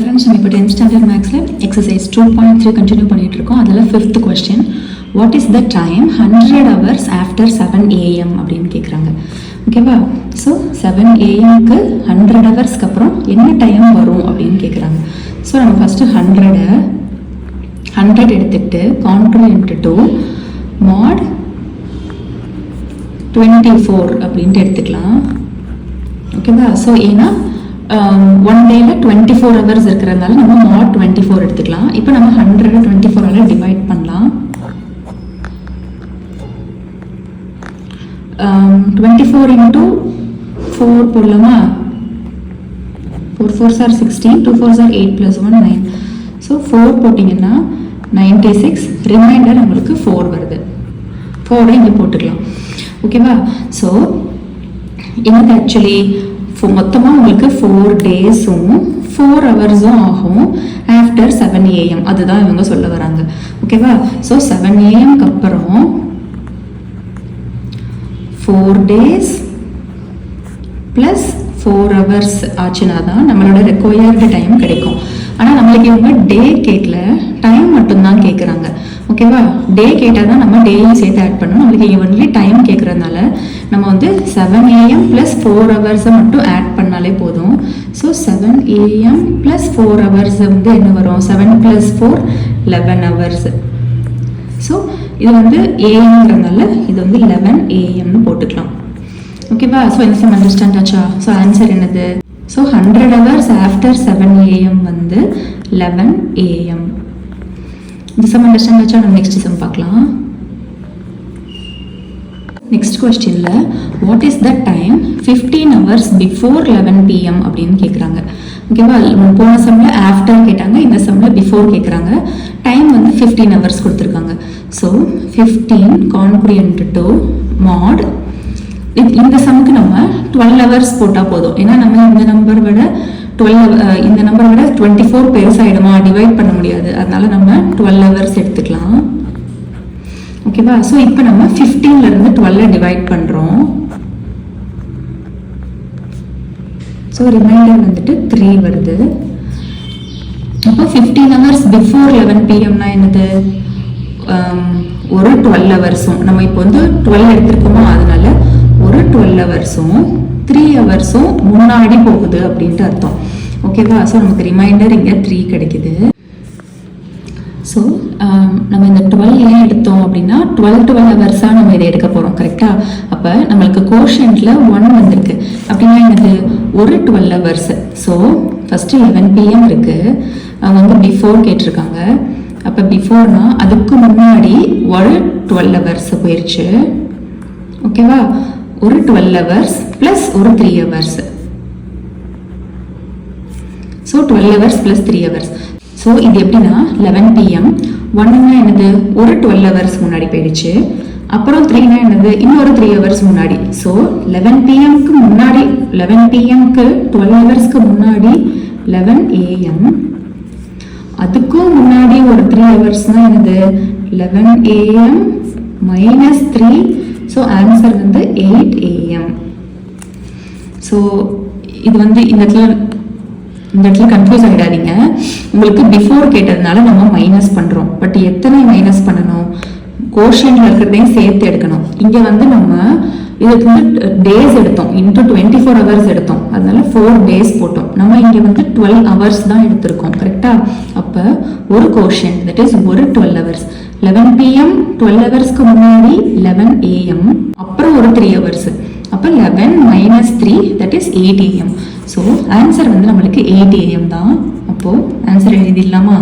Friends, we put 10th standard maths exercise 2.3 continue பண்ணிட்டு இருக்கோம். அதுல 5th question, what is the time 100 hours after 7 am அப்படின்னு கேக்குறாங்க. ஓகேவா? ஸோ 7 amக்கு 100 ஹவர்ஸ்க்கு அப்புறம் என்ன டைம் வரும் அப்படின்னு கேட்குறாங்க. ஸோ நம்ம ஃபஸ்ட்டு 100 எடுத்துக்கிட்டு கான்ட்ரிபியூட் டு மாட் 24 அப்படின்ட்டு எடுத்துக்கலாம். ஓகேவா? ஸோ ஏன்னா ஒன் டேல 24 ஹவர்ஸ் இருக்கிறதுனால நம்ம மாட் 24 எடுத்துக்கலாம். இப்போ நம்ம 100 24 டிவைட் பண்ணலாம். 24 into 4 போடலாமா? 4 4s are 16, 2 4s are 8 plus 1 9. So 4 போட்டிங்கன்னா 96, ரிமைண்டர் நம்மளுக்கு 4 வருது. 4 இங்கே போட்டுக்கலாம். ஓகேவா? ஸோ எனக்கு ஆக்சுவலி மொத்தமாக உங்களுக்கு 4 டேஸும் 4 ஹவர்ஸும் ஆகும் ஆஃப்டர் 7 am. அதுதான் இவங்க சொல்ல வராங்க. ஓகேவா? ஸோ 7 amக்கு அப்புறம் 4 டேஸ் ப்ளஸ் 4 ஹவர்ஸ் ஆச்சுன்னா தான் நம்மளோட ரெக்வயர்டு டைம் கிடைக்கும். ஆனால் நம்மளுக்கு இவங்க டே கேட்கல, டைம் மட்டும்தான் கேட்குறாங்க. ஓகேவா? டே கேட்டால் தான் நம்ம டேயும் சேர்த்து ஆட் பண்ணணும். நம்மளுக்கு ஒன்லி டைம் கேட்குறதுனால நம்ம வந்து 7 am ப்ளஸ் 4 ஹவர்ஸை மட்டும் ஆட் பண்ணாலே போதும். ஸோ 7 am ப்ளஸ் 4 ஹவர்ஸ் வந்து என்ன வரும்? 7 + 4 11 ஹவர்ஸ். ஸோ இது வந்து ஏஎம்ங்கிறதுனால இது வந்து 11 am போட்டுக்கலாம். ஓகேவா? ஸோ இந்த சம் அண்டர்ஸ்டாண்ட் ஆச்சா? ஸோ ஆன்சர் என்னது? ஸோ 100 ஹவர்ஸ் ஆஃப்டர் 7 am வந்து 11 am. இந்த சம் அண்டர்ஸ்டாண்ட் ஆச்சா? நம்ம நெக்ஸ்ட் சம் பார்க்கலாம். நெக்ஸ்ட் கொஸ்டினில் what is the time 15 hours before 11 pm அப்படின்னு கேட்குறாங்க. ஓகேவா? போன சம்மில் ஆஃப்டர் கேட்டாங்க, இந்த சம்மில் பிஃபோர் கேட்குறாங்க. டைம் வந்து 15 hours கொடுத்துருக்காங்க. ஸோ 15 கான்ட்ரிபியூட் டு மாட், இந்த சம்முக்கு நம்ம 12 ஹவர்ஸ் போட்டால் போதும். ஏன்னா நம்ம இந்த நம்பர் விட 24 பெருசாயிடுமா, டிவைட் பண்ண முடியாது. அதனால நம்ம 12 ஹவர்ஸ் எடுத்துக்கலாம். ஓகேவா? ஸோ இப்போ நம்ம 15லேருந்து 12 டிவைட் பண்ணுறோம். ஸோ ரிமைண்டர் வந்துட்டு 3 வருது. அப்போ 15 ஹவர்ஸ் பிஃபோர் 11 pmனா என்னது? ஒரு 12 ஹவர்ஸும் நம்ம இப்போ வந்து 12 எடுத்திருக்கோமோ, அதனால ஒரு 12 ஹவர்ஸும் 3 ஹவர்ஸும் முன்னாடி போகுது அப்படின்ட்டு அர்த்தம். ஓகேவா? ஸோ நமக்கு ரிமைண்டர் இங்கே 3 கிடைக்குது. ஸோ நம்ம இந்த 12 ஏன் எடுத்தோம் அப்படின்னா 12 ஹவர்ஸாக நம்ம இதை எடுக்க போகிறோம். கரெக்டாக? அப்போ நம்மளுக்கு கோஷன்ட்டில் 1 வந்திருக்கு. அப்படின்னா என்னது? ஒரு 12 ஹவர்ஸ். ஸோ ஃபஸ்ட்டு 11 pm இருக்குது, அவங்க வந்து பிஃபோர் கேட்டிருக்காங்க. அப்போ பிஃபோர்னா அதுக்கு முன்னாடி ஒரு 12 ஹவர்ஸ் போயிடுச்சு. ஓகேவா? ஒரு 12 ஹவர்ஸ் ப்ளஸ் ஒரு 3 hours. So 12 hours plus 3 hours. So இது எப்படின்னா 11 pm, 1ன்னா என்னது? ஒரு 12 ஹவர்ஸ் முன்னாடி போயிடுச்சு. அப்புறம் 3னா என்னது? இன்னொரு 3 ஹவர்ஸ் முன்னாடி. ஸோ 11 pmக்கு முன்னாடி 11 pmக்கு 12 ஹவர்ஸ்க்கு முன்னாடி 11 am, அதுக்கும் முன்னாடி ஒரு 3 ஹவர்ஸ்னால் என்னது? 11 am மைனஸ் 3. ஸோ ஆன்சர் வந்து 8 am. ஸோ இது வந்து இந்த இடத்துல கன்ஃபியூஸ் ஆகிடாதீங்க. உங்களுக்கு பிஃபோர் கேட்டதுனால நம்ம மைனஸ் பண்ணுறோம். பட் எத்தனை மைனஸ் பண்ணணும்? கோஷன்ல இருக்கிறதையும் சேர்த்து எடுக்கணும். இங்கே வந்து நம்ம இதுக்கு வந்து டேஸ் எடுத்தோம், இன்ட்டு 24 ஹவர்ஸ் எடுத்தோம். அதனால 4 டேஸ் போட்டோம். நம்ம இங்கே வந்து 12 ஹவர்ஸ் தான் எடுத்திருக்கோம். கரெக்டா? அப்போ ஒரு கோஷன், தட் இஸ் ஒரு 12 ஹவர்ஸ். 11 pm 12 ஹவர்ஸ்க்கு முன்னாடி 11 am, அப்புறம் ஒரு 3 ஹவர்ஸ். அப்போ 11 minus 3 that is 8 am. So answer வந்து நம்மளுக்கு 8 am தான். அப்போது ஆன்சர் எழுதிடலாமா?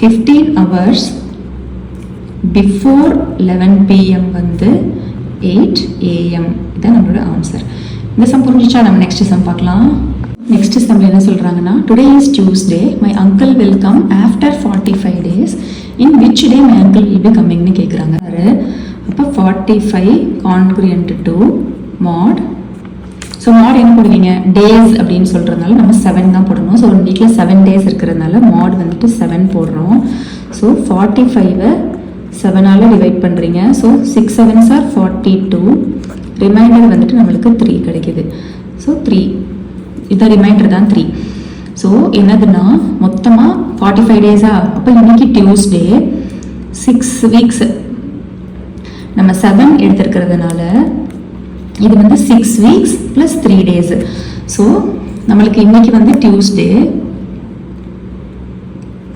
15 hours பிஃபோர் 11 pm வந்து 8 am. இதான் நம்மளோட ஆன்சர். இந்த சம் புரிஞ்சிச்சா? நம்ம நெக்ஸ்ட் சம் பார்க்கலாம். நெக்ஸ்ட் சம்ல என்ன சொல்கிறாங்கன்னா, today is Tuesday, my uncle will come after 45 days, in which day my uncle will be கம்மிங்னு கேட்குறாங்க. அப்போ 45 contribute to mod. So mod என்ன போடுவீங்க? டேஸ் அப்படின்னு சொல்கிறதுனால நம்ம 7 தான் போடணும். ஸோ ஒரு வீக்கில் 7 days இருக்கிறதுனால மாட் வந்துட்டு 7 போடுறோம். ஸோ 45 7ஆல் டிவைட் பண்ணுறீங்க. So 6 7s are 42. ரிமைண்டர் வந்துட்டு நம்மளுக்கு 3 கிடைக்குது. ஸோ 3 இதான் ரிமைண்டர் தான் 3. ஸோ என்னதுன்னா மொத்தமாக 45 டேஸா. அப்போ இன்னைக்கு டியூஸ்டே, 6 வீக்ஸ் நம்ம 7 எடுத்துருக்கிறதுனால இது வந்து 6 வீக்ஸ் ப்ளஸ் 3 டேஸ். ஸோ நம்மளுக்கு இன்னைக்கு வந்து டியூஸ்டே.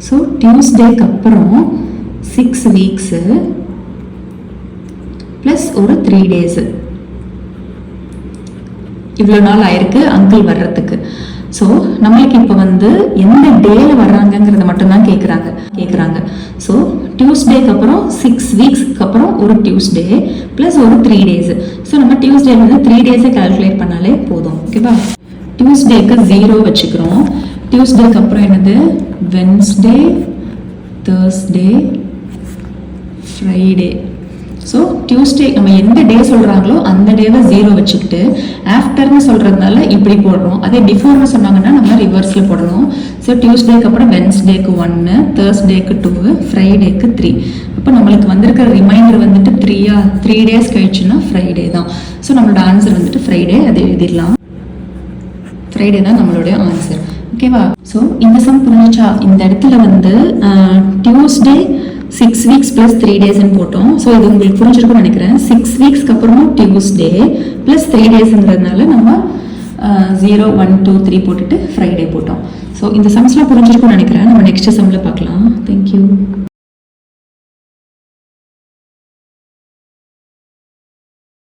ஸோ டியூஸ்டேக்கு அப்புறம் 6 வீக்ஸு ப்ளஸ் ஒரு 3 டேஸு. இவ்வளோ நாள் ஆயிருக்கு அங்கிள் வர்றதுக்கு. ஸோ நம்மளுக்கு இப்போ வந்து எந்த டேல வர்றாங்கங்கிறத மட்டும்தான் கேட்குறாங்க. ஸோ டியூஸ்டேக்கு அப்புறம் 6 வீக்ஸ்க்கு அப்புறம் ஒரு டியூஸ்டே ப்ளஸ் ஒரு 3 டேஸ். ஸோ நம்ம டியூஸ்டே வந்து 3 டேஸை கால்குலேட் பண்ணாலே போதும். ஓகேவா? டியூஸ்டேக்கு 0 வச்சுக்கிறோம். டியூஸ்டேக்கு அப்புறம் என்னது? Wednesday, Thursday, Friday. So Tuesday நம்ம எந்த டே சொல்கிறாங்களோ அந்த டேவை 0 வச்சுக்கிட்டு ஆஃப்டர்னு சொல்கிறதுனால இப்படி போடுறோம். அதே பிஃபோர்னு சொன்னாங்கன்னா நம்ம ரிவர்ஸில் போடணும். ஸோ டியூஸ்டேக்கு அப்புறம் வென்ஸ்டேக்கு 1, தேர்ஸ்டேக்கு 2, ஃப்ரைடேக்கு 3. அப்போ நம்மளுக்கு வந்திருக்கிற ரிமைண்டர் வந்துட்டு 3 டேஸ் கழிச்சுன்னா ஃப்ரைடே தான். ஸோ நம்மளோட ஆன்சர் வந்துட்டு ஃப்ரைடே. அதை எழுதிடலாம். ஃப்ரைடே தான் நம்மளுடைய ஆன்சர். ஓகேவா? ஸோ இந்த சம் புரிஞ்சிச்சா? இந்த இடத்துல வந்து டியூஸ்டே 6 வீக்ஸ் ப்ளஸ் 3 டேஸ்ன்னு போட்டோம். ஸோ இது உங்களுக்கு புரிஞ்சிருக்கும்னு நினைக்கிறேன். 6 வீக்ஸ்க்கு அப்புறமும் டியூஸ்டே ப்ளஸ் 3 டேஸ்ங்கிறதுனால நம்ம 0, 1, 2, 3 போட்டுட்டு ஃப்ரைடே போட்டோம். ஸோ இந்த சம்ஸ்லாம் புரிஞ்சிருக்கும்னு நினைக்கிறேன். நம்ம நெக்ஸ்ட் சம்மில் பார்க்கலாம். தேங்க்யூ.